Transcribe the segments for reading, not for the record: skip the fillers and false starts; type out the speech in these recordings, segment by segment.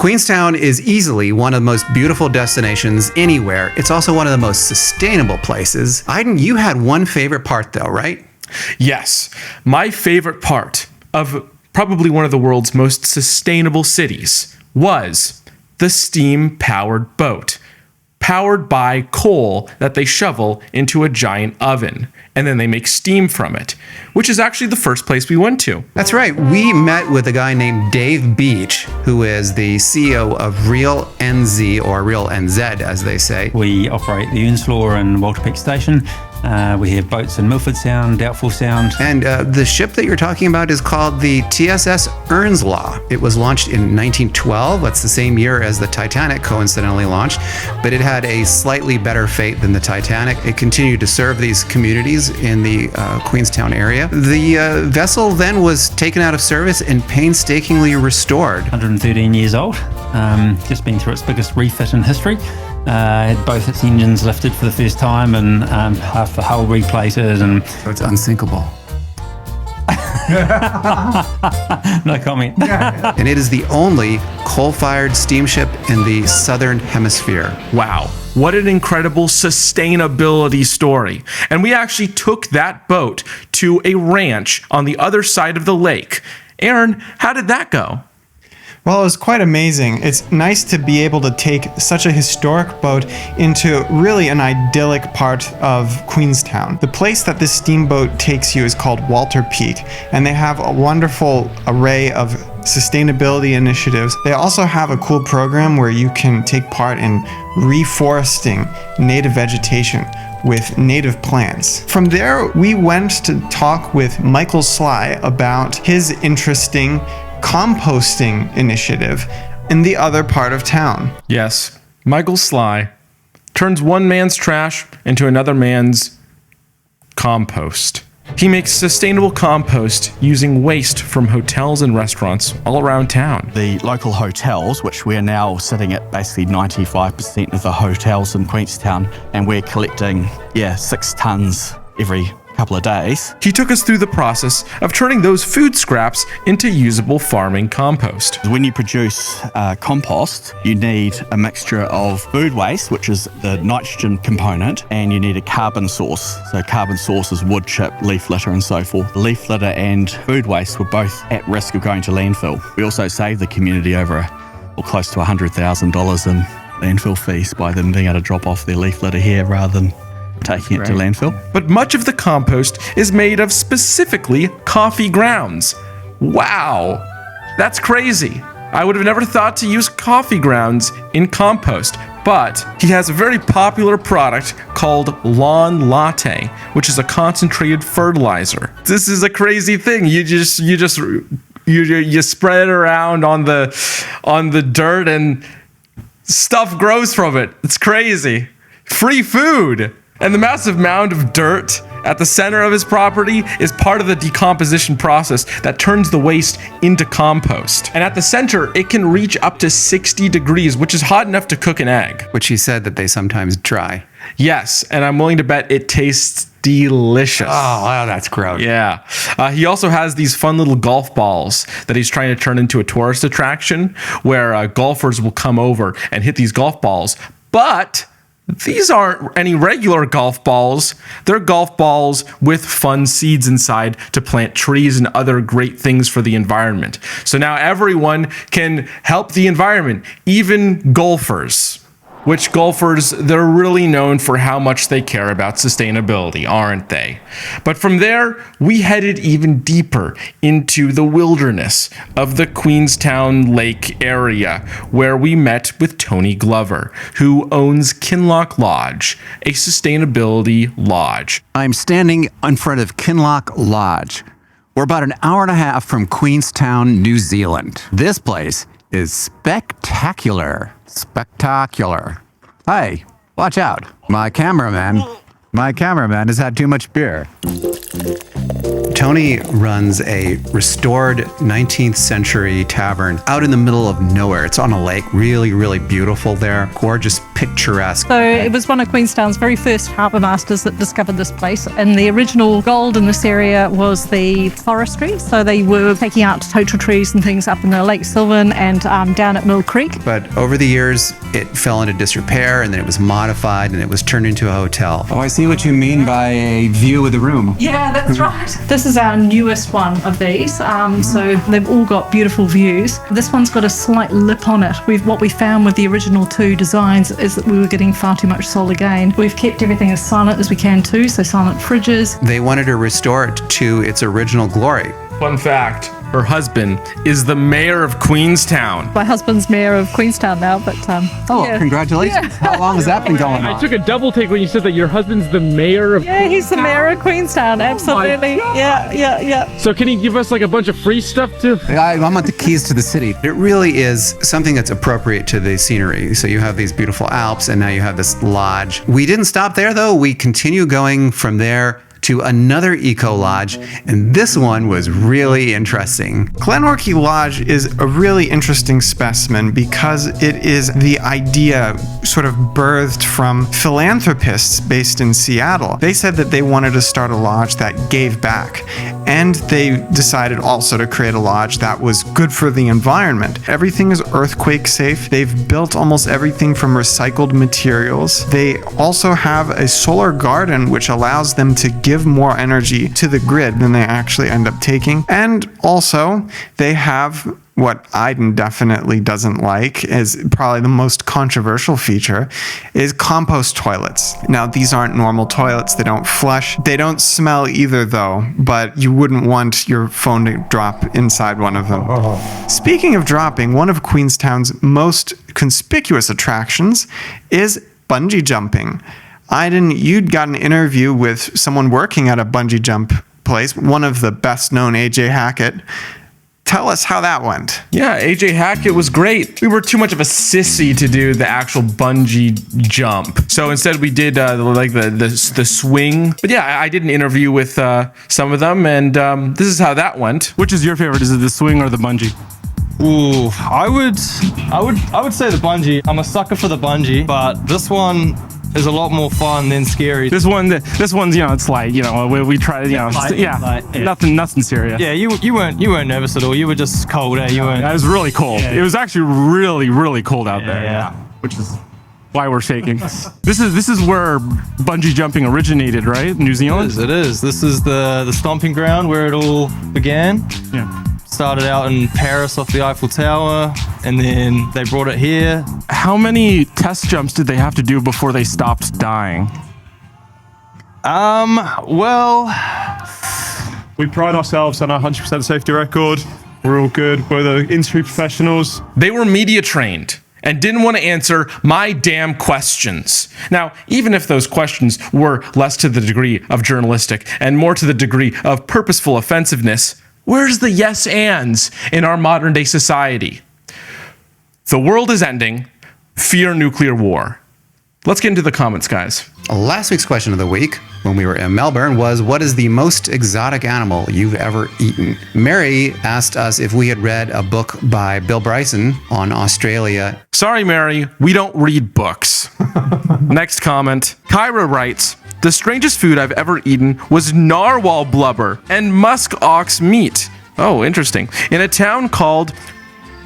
Queenstown is easily one of the most beautiful destinations anywhere. It's also one of the most sustainable places. Aiden, you had one favorite part though, right? Yes, my favorite part of probably one of the world's most sustainable cities was the steam-powered boat, powered by coal that they shovel into a giant oven, and then they make steam from it, which is actually the first place we went to. That's right. We met with a guy named Dave Beach, who is the CEO of Real NZ, or Real NZ, as they say. We operate the Earnslaw and Walter Peak Station. We have boats in Milford Sound, Doubtful Sound. And the ship that you're talking about is called the TSS Earnslaw. It was launched in 1912. That's the same year as the Titanic coincidentally launched, but it had a slightly better fate than the Titanic. It continued to serve these communities in the Queenstown area. The vessel then was taken out of service and painstakingly restored. 113 years old, just been through its biggest refit in history. Had both its engines lifted for the first time and half the hull replated, and So it's unsinkable. no comment. And it is the only coal-fired steamship in the Southern Hemisphere. Wow, what an incredible sustainability story. And we actually took that boat to a ranch on the other side of the lake. Aaron, how did that go? Well, it was quite amazing. It's nice to be able to take such a historic boat into really an idyllic part of Queenstown. The place that this steamboat takes you is called Walter Peak, and they have a wonderful array of sustainability initiatives. They also have a cool program where you can take part in reforesting native vegetation with native plants. From there, we went to talk with Michael Sly about his interesting composting initiative in the other part of town. Yes, Michael Sly turns one man's trash into another man's compost. He makes sustainable compost using waste from hotels and restaurants all around town. The local hotels, which we're now sitting at basically 95% of the hotels in Queenstown, and we're collecting, 6 tons every couple of days. He took us through the process of turning those food scraps into usable farming compost. When you produce compost, you need a mixture of food waste, which is the nitrogen component, and you need a carbon source. So carbon source is wood chip, leaf litter, and so forth. Leaf litter and food waste were both at risk of going to landfill. We also saved the community over close to $100,000 in landfill fees by them being able to drop off their leaf litter here rather than taking it to landfill. But much of the compost is made of specifically coffee grounds. Wow, that's crazy. I would have never thought to use coffee grounds in compost, but he has a very popular product called Lawn Latte, which is a concentrated fertilizer. This is a crazy thing. You spread it around on the dirt and stuff grows from it. It's crazy. Free food. And the massive mound of dirt at the center of his property is part of the decomposition process that turns the waste into compost. And at the center, it can reach up to 60 degrees, which is hot enough to cook an egg. Which he said that they sometimes try. Yes, and I'm willing to bet it tastes delicious. Oh, wow, that's gross. Yeah. He also has these fun little golf balls that he's trying to turn into a tourist attraction where golfers will come over and hit these golf balls. But these aren't any regular golf balls. They're golf balls with fun seeds inside to plant trees and other great things for the environment. So now everyone can help the environment, even golfers. Which golfers, they're really known for how much they care about sustainability, aren't they? But from there, we headed even deeper into the wilderness of the Queenstown Lake area, where we met with Tony Glover, who owns Kinloch Lodge, a sustainability lodge. I'm standing in front of Kinloch Lodge. We're about an hour and a half from Queenstown, New Zealand. This place is spectacular. Spectacular. Hey, watch out. My cameraman has had too much beer. Tony runs a restored 19th century tavern out in the middle of nowhere. It's on a lake, really, really beautiful there. Gorgeous, picturesque. So it was one of Queenstown's very first harbour masters that discovered this place. And the original gold in this area was the forestry. So they were taking out total trees and things up in the Lake Sylvan and down at Mill Creek. But over the years, it fell into disrepair and then it was modified and it was turned into a hotel. Oh, I see what you mean by a view of the room. Yeah, that's right. This is our newest one of these. So they've all got beautiful views. This one's got a slight lip on it. What we found with the original two designs is that we were getting far too much solar gain. We've kept everything as silent as we can too, so silent fridges. They wanted to restore it to its original glory. Fun fact, her husband is the mayor of Queenstown. My husband's mayor of Queenstown now, but Oh, yeah. congratulations. How long has that been going I on? took a double take when you said that your husband's the mayor of. Yeah, he's the mayor of Queenstown, absolutely. Yeah. So can he give us like a bunch of free stuff too? I want the keys to the city. It really is something that's appropriate to the scenery. So you have these beautiful Alps and now you have this lodge. We didn't stop there though. We continue going from there to another eco lodge, and this one was really interesting. Glenorchy Lodge is a really interesting specimen because it is the idea sort of birthed from philanthropists based in Seattle. They said that they wanted to start a lodge that gave back, and they decided also to create a lodge that was good for the environment. Everything is earthquake safe. They've built almost everything from recycled materials. They also have a solar garden which allows them to give more energy to the grid than they actually end up taking. And also, they have what Iden definitely doesn't like, is probably the most controversial feature, is compost toilets. Now, these aren't normal toilets. They don't flush. They don't smell either, though, but you wouldn't want your phone to drop inside one of them. Speaking of dropping, one of Queenstown's most conspicuous attractions is bungee jumping. Iden, you'd got an interview with someone working at a bungee jump place, one of the best known, AJ Hackett. Tell us how that went. Yeah, AJ Hackett was great. We were too much of a sissy to do the actual bungee jump. So instead we did the swing. But yeah, I did an interview with some of them, and this is how that went. Which is your favorite? Is it the swing or the bungee? Ooh, I would say the bungee. I'm a sucker for the bungee, but this one is a lot more fun than scary. This one's, it's like, we tried, nothing serious. Yeah, you weren't nervous at all. You were just cold, eh? You weren't. It was really cold. Yeah. It was actually really, really cold out there. Yeah. Which is why we're shaking. This is where bungee jumping originated, right? New Zealand? It is. This is the stomping ground where it all began. Yeah. Started out in Paris off the Eiffel Tower, and then they brought it here. How many test jumps did they have to do before they stopped dying? Well, We pride ourselves on our 100% safety record. We're all good. We're the industry professionals. They were media trained and didn't want to answer my damn questions. Now, even if those questions were less to the degree of journalistic and more to the degree of purposeful offensiveness, where's the yes ands in our modern day society? The world is ending. Fear nuclear war. Let's get into the comments, guys. Last week's question of the week, when we were in Melbourne, was what is the most exotic animal you've ever eaten? Mary asked us if we had read a book by Bill Bryson on Australia. Sorry, Mary, we don't read books. Next comment. Kyra writes, the strangest food I've ever eaten was narwhal blubber and musk ox meat. Oh, interesting. In a town called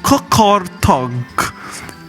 Qaqortoq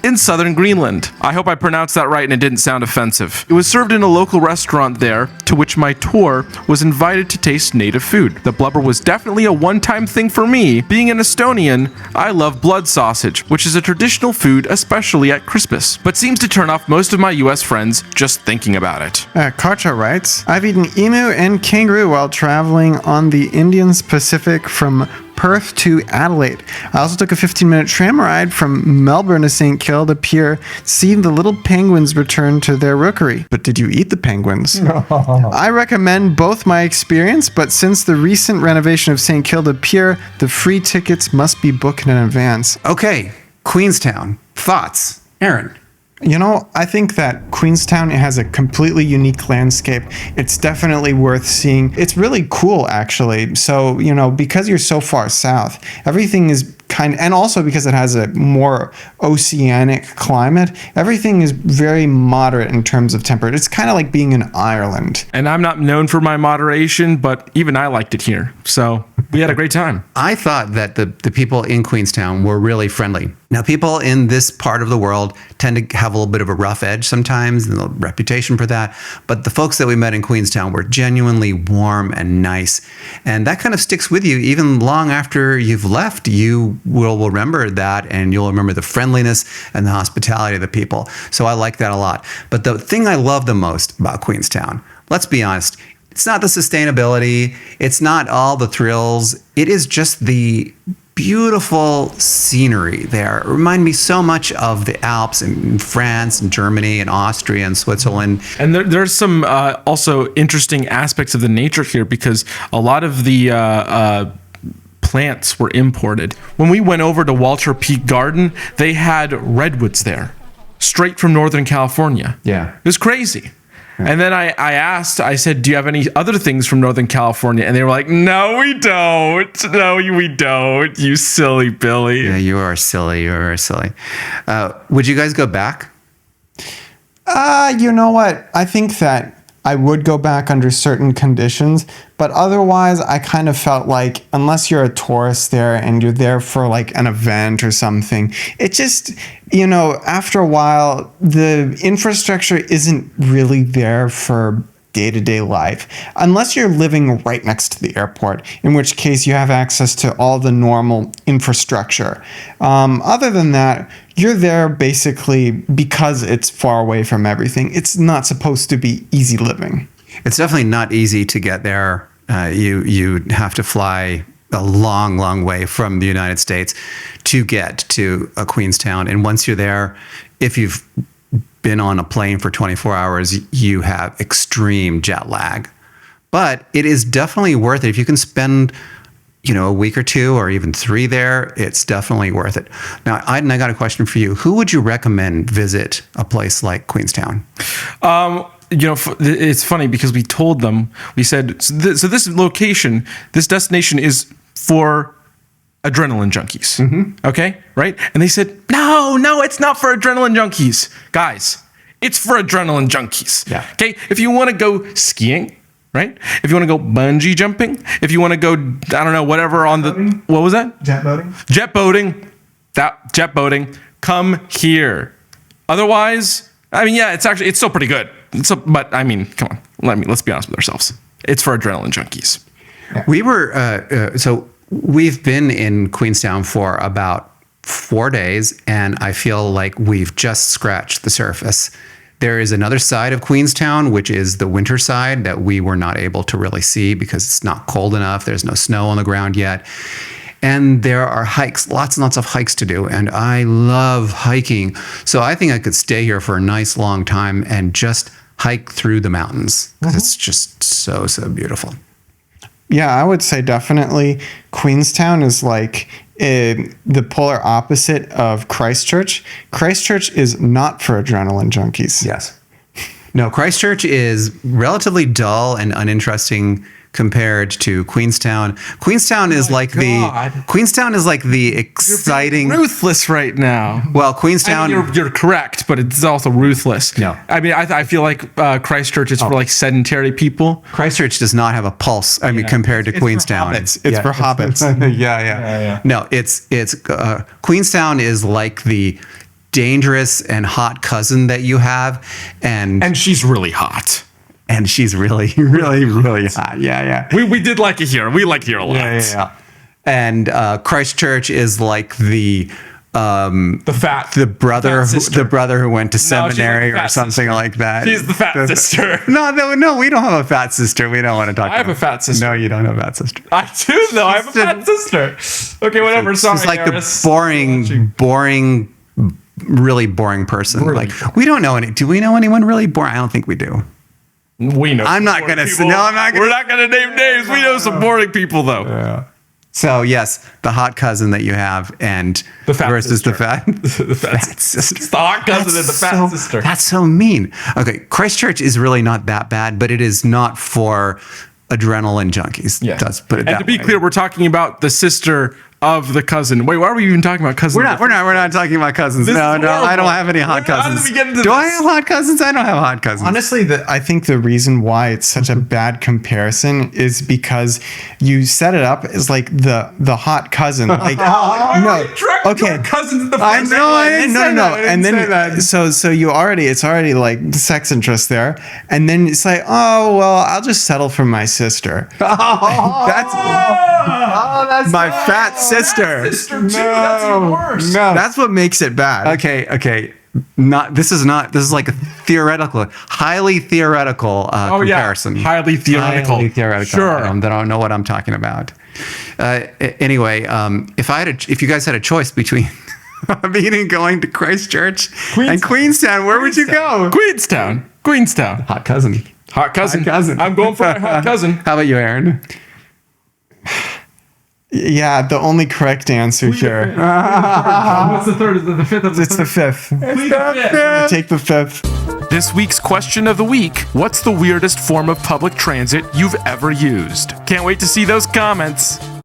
in southern Greenland. I hope I pronounced that right and it didn't sound offensive. It was served in a local restaurant there, to which my tour was invited to taste native food. The blubber was definitely a one-time thing for me. Being an Estonian, I love blood sausage, which is a traditional food, especially at Christmas, but seems to turn off most of my US friends just thinking about it. Karcha writes, I've eaten emu and kangaroo while traveling on the Indian Pacific from Perth to Adelaide. I also took a 15-minute tram ride from Melbourne to St. Kilda Pier, seeing the little penguins return to their rookery. But did you eat the penguins? I recommend both my experience, but since the recent renovation of St. Kilda Pier, the free tickets must be booked in advance. Okay, Queenstown. Thoughts? Aaron? I think that Queenstown has a completely unique landscape. It's definitely worth seeing. It's really cool, actually. So, because you're so far south, everything is and also because it has a more oceanic climate, everything is very moderate in terms of temperature. It's kind of like being in Ireland. And I'm not known for my moderation, but even I liked it here. So we had a great time. I thought that the people in Queenstown were really friendly. Now, people in this part of the world tend to have a little bit of a rough edge sometimes, and a reputation for that. But the folks that we met in Queenstown were genuinely warm and nice. And that kind of sticks with you even long after you've left. You will remember that, and you'll remember the friendliness and the hospitality of the people. So I like that a lot. But the thing I love the most about Queenstown, let's be honest, it's not the sustainability. It's not all the thrills. It is just the beautiful scenery there. It reminds me so much of the Alps in France and Germany and Austria and Switzerland. And there's some also interesting aspects of the nature here, because a lot of the plants were imported. When we went over to Walter Peak Garden, they had redwoods there, straight from Northern California. Yeah. It was crazy. And then I said, do you have any other things from Northern California? And they were like, no, we don't. No, we don't. You silly Billy. Yeah, you are silly. You are silly. Would you guys go back? You know what? I think that I would go back under certain conditions, but otherwise I kind of felt like unless you're a tourist there and you're there for like an event or something, it just, after a while, the infrastructure isn't really there for day-to-day life, unless you're living right next to the airport, in which case you have access to all the normal infrastructure. Other than that, you're there basically because it's far away from everything. It's not supposed to be easy living. It's definitely not easy to get there. You have to fly a long, long way from the United States to get to Queenstown. And once you're there, if you've been on a plane for 24 hours, you have extreme jet lag. But it is definitely worth it. If you can spend, a week or two or even 3 there, it's definitely worth it. Now, I got a question for you. Who would you recommend visit a place like Queenstown? It's funny because we told them, we said, so this location, this destination is for adrenaline junkies. Mm-hmm. Okay, right? And they said, no, it's not for adrenaline junkies. Guys, it's for adrenaline junkies. Yeah. Okay, if you want to go skiing, right? If you want to go bungee jumping, if you want to go, I don't know, whatever on the, what was that? Jet boating? Jet boating, come here. Otherwise, it's still pretty good. But come on, let's be honest with ourselves. It's for adrenaline junkies. Yeah. We were, we've been in Queenstown for about 4 days, and I feel like we've just scratched the surface. There is another side of Queenstown, which is the winter side that we were not able to really see because it's not cold enough. There's no snow on the ground yet. And there are hikes, lots and lots of hikes to do. And I love hiking. So I think I could stay here for a nice long time and just hike through the mountains because it's just so, so beautiful. Yeah, I would say definitely Queenstown is like the polar opposite of Christchurch. Christchurch is not for adrenaline junkies. Yes. No, Christchurch is relatively dull and uninteresting compared to Queenstown. Queenstown is like the exciting. You're ruthless right now. Well, Queenstown. You're correct, but it's also ruthless. No. I feel like Christchurch is for like sedentary people. Christchurch does not have a pulse. compared to Queenstown. It's for hobbits. Yeah. No, it's Queenstown is like the dangerous and hot cousin that you have, and she's really hot. And she's really, really, really hot. Yeah. We did like it here. We like it here a lot. Yeah. And Christchurch is like the brother who went to seminary or something like that. She's the fat sister. No, we don't have a fat sister. We don't want to talk. I have a fat sister. No, you don't have a fat sister. I do though. I have a fat sister. Okay, whatever. Sorry. She's like the boring, really boring person. Really? Like we don't know any. Do we know anyone really boring? I don't think we do. We know. I'm not gonna say. No, I'm not gonna. We're not gonna name names. We know some boring people though. Yeah. So yes, the hot cousin that you have, and The fat versus sister. the fat, The fat sister. It's the hot cousin and the fat sister. That's so mean. Okay, Christchurch is really not that bad, but it is not for adrenaline junkies. Yeah. Let's put it And that to be way. clear, we're talking about the sister of the cousin. Wait, why are we even talking about cousins? We're not talking about cousins. This No, is no, I horrible. don't have any hot How did cousins. we get into Do I this? have hot cousins? I don't have hot cousins. Honestly, I think the reason why it's such a bad comparison is because you set it up as like the hot cousin. Like no, okay. Cousins in the I first know, I place. didn't no. And then so you already it's already like the sex interest there, and then it's like, oh well, I'll just settle for my sister. That's my fat sister. No. That's what makes it bad. Okay. This is like a theoretical, highly theoretical comparison. Highly theoretical. Highly theoretical. Sure. I don't know what I'm talking about. Anyway, if you guys had a choice between going to Christchurch and Queenstown, where would you go? Queenstown. Hot cousin. Hot cousin. Hot cousin. I'm going for my hot cousin. How about you, Aaron? Yeah, the only correct answer here. What's the third? The fifth of It's the fifth. Take the fifth. This week's question of the week: what's the weirdest form of public transit you've ever used? Can't wait to see those comments.